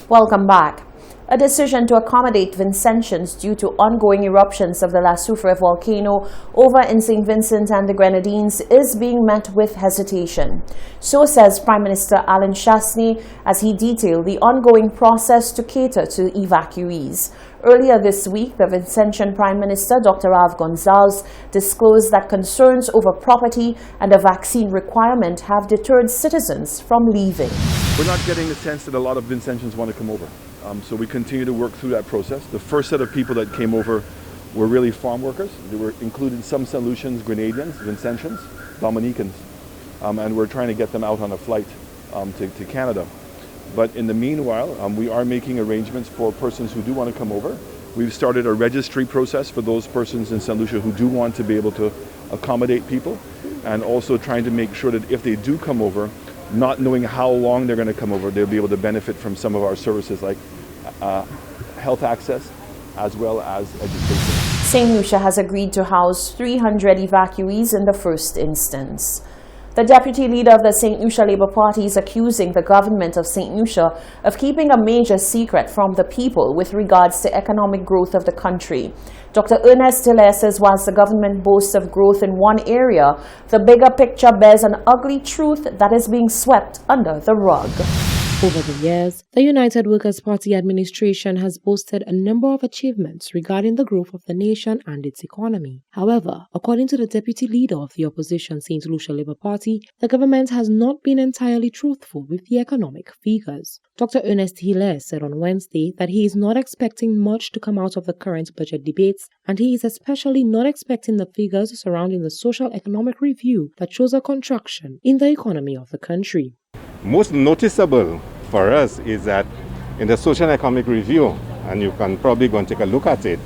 Welcome back. A decision to accommodate Vincentians due to ongoing eruptions of the La Soufrière volcano over in St. Vincent and the Grenadines is being met with hesitation. So says Prime Minister Alain Chastanet as he detailed the ongoing process to cater to evacuees. Earlier this week, the Vincentian Prime Minister, Dr. Rav Gonzalez, disclosed that concerns over property and a vaccine requirement have deterred citizens from leaving. We're not getting the sense that a lot of Vincentians want to come over. So we continue to work through that process. The first set of people that came over were really farm workers. They were included some St. Lucians, Grenadians, Vincentians, Dominicans, and we're trying to get them out on a flight to Canada. But in the meanwhile, we are making arrangements for persons who do want to come over. We've started a registry process for those persons in St. Lucia who do want to be able to accommodate people, and also trying to make sure that if they do come over, not knowing how long they're going to come over, they'll be able to benefit from some of our services like health access as well as education. St. Lucia has agreed to house 300 evacuees in the first instance. The deputy leader of the St. Lucia Labour Party is accusing the government of St. Lucia of keeping a major secret from the people with regards to economic growth of the country. Dr. Ernest Hilaire says whilst the government boasts of growth in one area, the bigger picture bears an ugly truth that is being swept under the rug. Over the years, the United Workers' Party administration has boasted a number of achievements regarding the growth of the nation and its economy. However, according to the deputy leader of the opposition St. Lucia Labour Party, the government has not been entirely truthful with the economic figures. Dr. Ernest Hilaire said on Wednesday that he is not expecting much to come out of the current budget debates, and he is especially not expecting the figures surrounding the social economic review that shows a contraction in the economy of the country. Most noticeable for us is that in the social economic review, and you can probably go and take a look at it,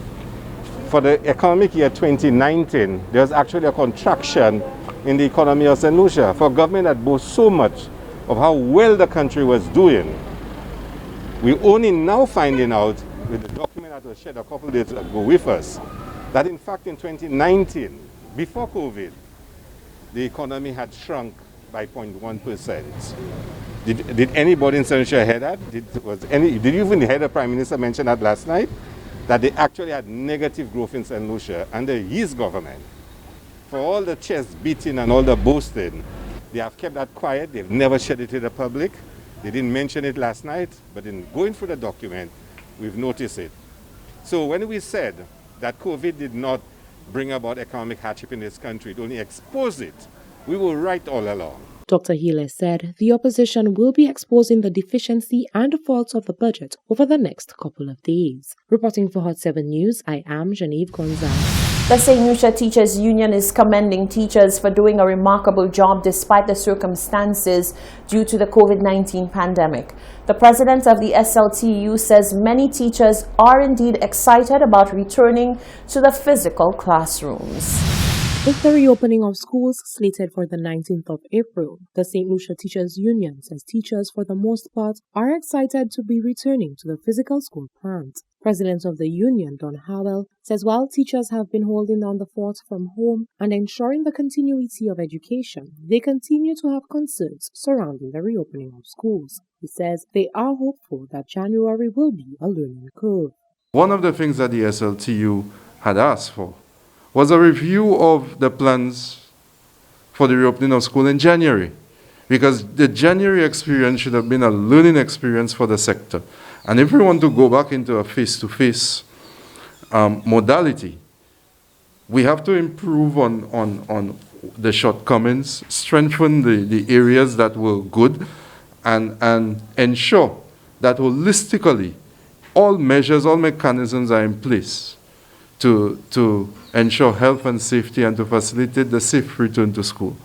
for the economic year 2019, there's actually a contraction in the economy of St. Lucia. For a government that boasts so much of how well the country was doing, we're only now finding out with the document that was shared a couple of days ago with us, that in fact in 2019, before COVID, the economy had shrunk by 0.1%. Did anybody in St. Lucia hear that? Did you even hear the Prime Minister mention that last night? That they actually had negative growth in St. Lucia under his government. For all the chest beating and all the boasting, they have kept that quiet. They've never shared it to the public. They didn't mention it last night, but in going through the document, we've noticed it. So when we said that COVID did not bring about economic hardship in this country, it only exposed it, we were right all along. Dr. Hilaire said the opposition will be exposing the deficiency and faults of the budget over the next couple of days. Reporting for Hot 7 News, I am Genevieve Gonzalez. The St. Lucia Teachers Union is commending teachers for doing a remarkable job despite the circumstances due to the COVID-19 pandemic. The president of the SLTU says many teachers are indeed excited about returning to the physical classrooms. With the reopening of schools slated for the 19th of April, the St. Lucia Teachers Union says teachers, for the most part, are excited to be returning to the physical school plant. President of the union, Don Howell, says while teachers have been holding down the fort from home and ensuring the continuity of education, they continue to have concerns surrounding the reopening of schools. He says they are hopeful that January will be a learning curve. One of the things that the SLTU had asked for was a review of the plans for the reopening of school in January, because the January experience should have been a learning experience for the sector. And if we want to go back into a face-to-face modality, we have to improve on the shortcomings, strengthen the areas that were good, and ensure that holistically all measures, all mechanisms are in place to ensure health and safety and to facilitate the safe return to school.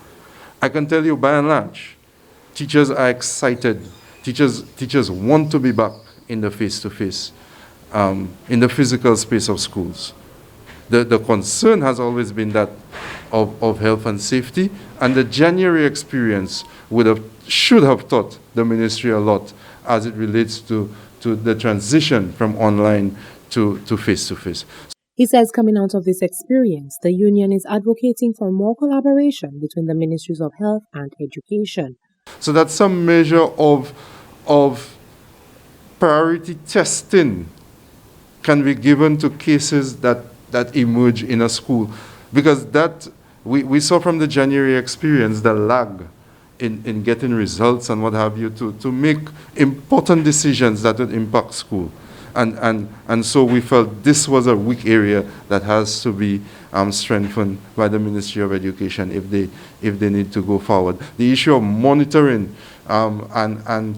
I can tell you, by and large, teachers are excited. Teachers want to be back in the face-to-face, in the physical space of schools. The concern has always been that of health and safety, and the January experience should have taught the ministry a lot as it relates to the transition from online to face-to-face. He says coming out of this experience, the union is advocating for more collaboration between the Ministries of Health and Education. So that's some measure of priority testing can be given to cases that emerge in a school. Because that, we saw from the January experience the lag in getting results and what have you to make important decisions that would impact school. And so we felt this was a weak area that has to be strengthened by the Ministry of Education if they need to go forward. The issue of monitoring and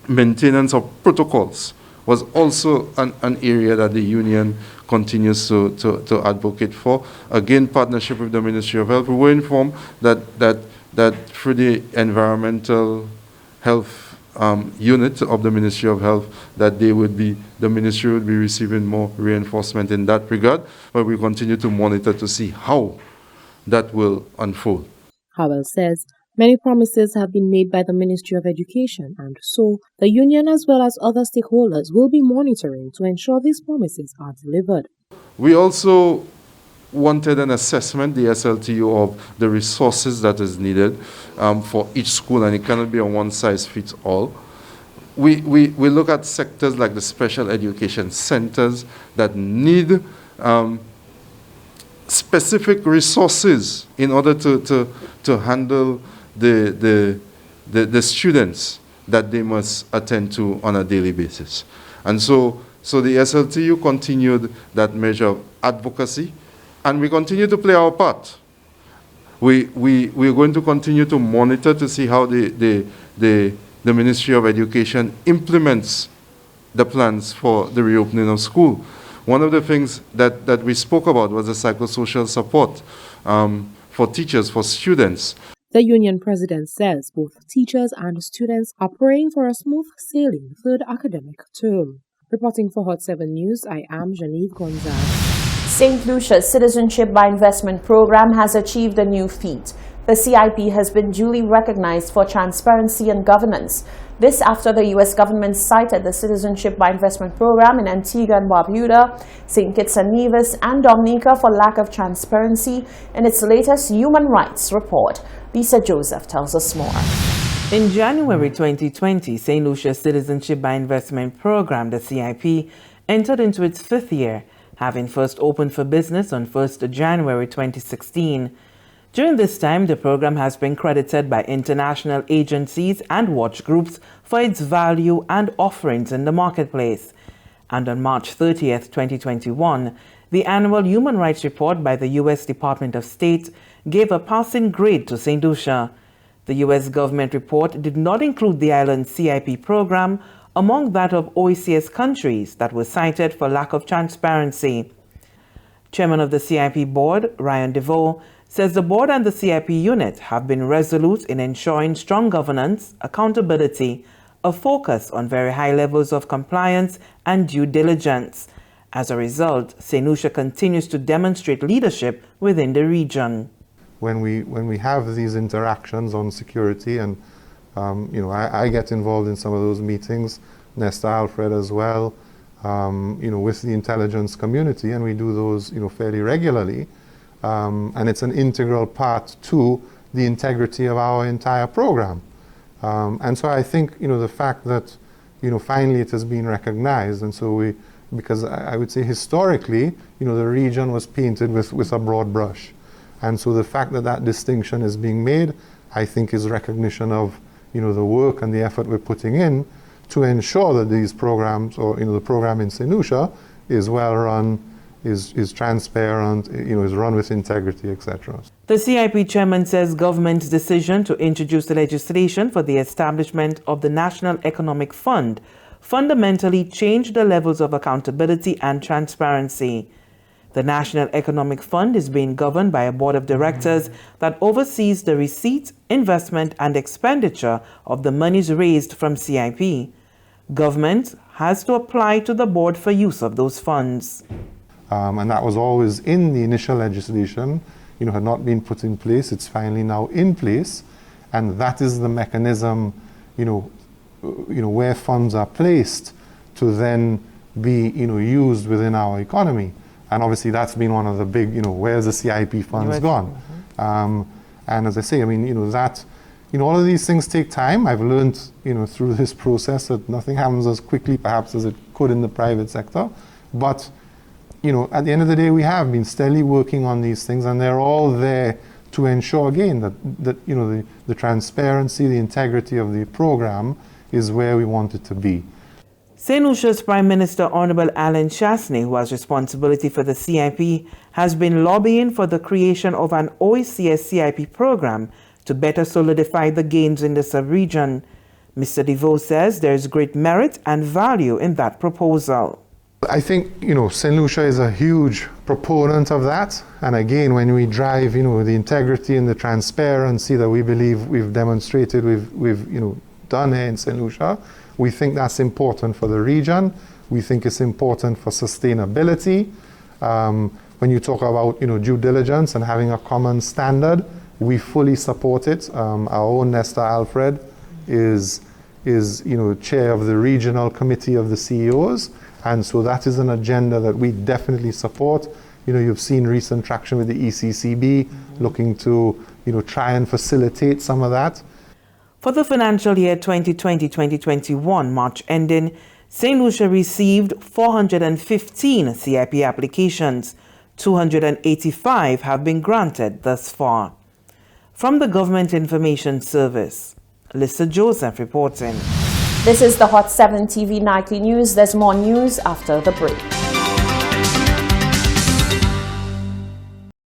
maintenance of protocols was also an area that the union continues to advocate for. Again, partnership with the Ministry of Health. We were informed that through the environmental health unit of the Ministry of Health, that the ministry would be receiving more reinforcement in that regard, but we continue to monitor to see how that will unfold. Howell says many promises have been made by the Ministry of Education, and so the union as well as other stakeholders will be monitoring to ensure these promises are delivered. We also wanted an assessment, the SLTU, of the resources that is needed for each school, and it cannot be a one-size-fits-all. We look at sectors like the special education centers that need specific resources in order to handle the students that they must attend to on a daily basis. And so the SLTU continued that measure of advocacy, and we continue to play our part. We're going to continue to monitor to see how the Ministry of Education implements the plans for the reopening of school. One of the things that we spoke about was the psychosocial support for teachers, for students. The union president says both teachers and students are praying for a smooth sailing third academic term. Reporting for Hot 7 News, I am Genevieve Gonzalez. St. Lucia's Citizenship by Investment program has achieved a new feat. The CIP has been duly recognized for transparency and governance. This after the U.S. government cited the Citizenship by Investment program in Antigua and Barbuda, St. Kitts and Nevis, and Dominica for lack of transparency in its latest human rights report. Lisa Joseph tells us more. In January 2020, St. Lucia's Citizenship by Investment program, the CIP, entered into its fifth year, having first opened for business on 1st January 2016. During this time, the program has been credited by international agencies and watch groups for its value and offerings in the marketplace. And on March 30th, 2021, the annual Human Rights Report by the U.S. Department of State gave a passing grade to St. Lucia. The U.S. government report did not include the island's CIP program among that of OECS countries that were cited for lack of transparency. Chairman of the CIP board, Ryan DeVoe, says the board and the CIP unit have been resolute in ensuring strong governance, accountability, a focus on very high levels of compliance and due diligence. As a result, St. Lucia continues to demonstrate leadership within the region. When we have these interactions on security, and I get involved in some of those meetings, Nesta Alfred as well, with the intelligence community, and we do those fairly regularly, and it's an integral part to the integrity of our entire program. And so I think the fact that finally it has been recognized, and so because I would say historically the region was painted with a broad brush. And so the fact that distinction is being made, I think, is recognition of the work and the effort we're putting in to ensure that these programs, or the program in St. Lucia, is well run, is transparent, is run with integrity, etc. The CIP chairman says government's decision to introduce the legislation for the establishment of the National Economic Fund fundamentally changed the levels of accountability and transparency. The National Economic Fund is being governed by a board of directors that oversees the receipt, investment, and expenditure of the monies raised from CIP. Government has to apply to the board for use of those funds. And that was always in the initial legislation, had not been put in place. It's finally now in place, and that is the mechanism, where funds are placed to then be, used within our economy. And obviously that's been one of the big, where's the CIP funds gone? And as I say, that all of these things take time. I've learned, through this process that nothing happens as quickly perhaps as it could in the private sector. But, at the end of the day, we have been steadily working on these things, and they're all there to ensure, again, that the transparency, the integrity of the program is where we want it to be. St. Lucia's Prime Minister Honorable Alan Chastanet, who has responsibility for the CIP, has been lobbying for the creation of an OECS CIP program to better solidify the gains in the sub-region. Mr. DeVoe says there is great merit and value in that proposal. I think, St. Lucia is a huge proponent of that. And again, when we drive, the integrity and the transparency that we believe we've demonstrated, we've done here in St. Lucia, we think that's important for the region. We think it's important for sustainability. When you talk about, due diligence and having a common standard, we fully support it. Our own Nesta Alfred is chair of the regional committee of the CEOs. And so that is an agenda that we definitely support. You've seen recent traction with the ECCB, looking to, try and facilitate some of that. For the financial year 2020-2021, March ending, St. Lucia received 415 CIP applications. 285 have been granted thus far. From the Government Information Service, Lisa Joseph reporting. This is the Hot 7 TV Nightly News. There's more news after the break.